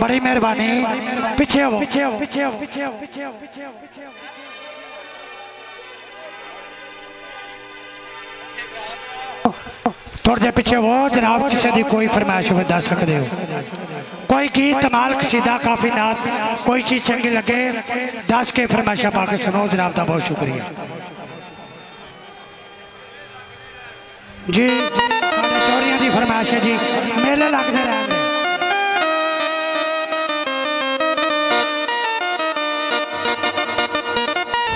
बड़ी मेहरबानी पीछे हो थोड़े जे पीछे वो जनाब किसी की कोई फरमाइश बता सकते हो कोई गीत तमाल कसीदा काफी नात कोई चीज चंगी लगे दस के फरमाइशा पा के सुनो जनाब का बहुत शुक्रिया जी चोरियां की फरमाइश है जी मेले लगते रहेंगे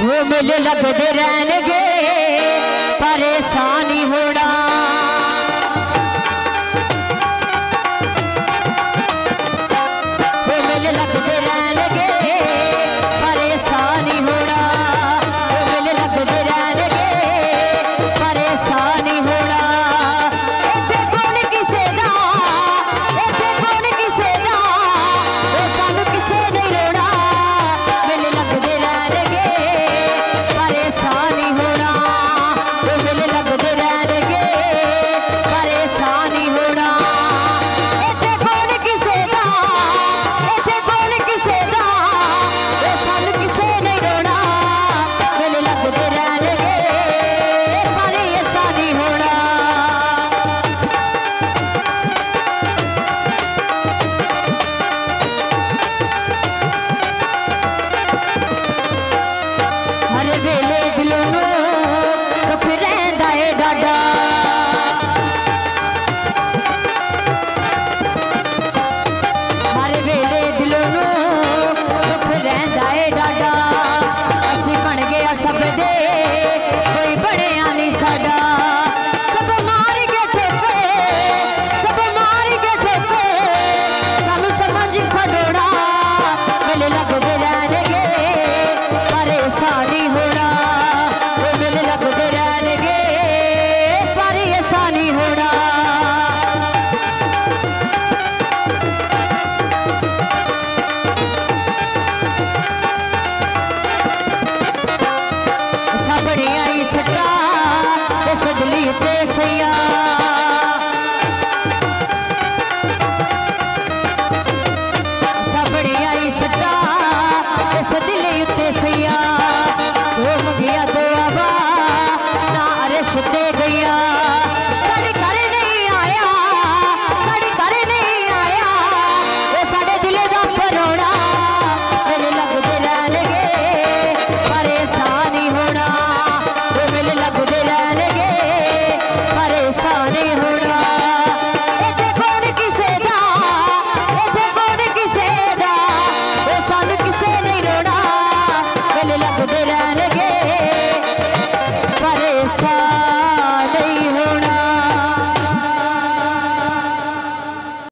वो मेले लगते रहेंगे परेशानी होना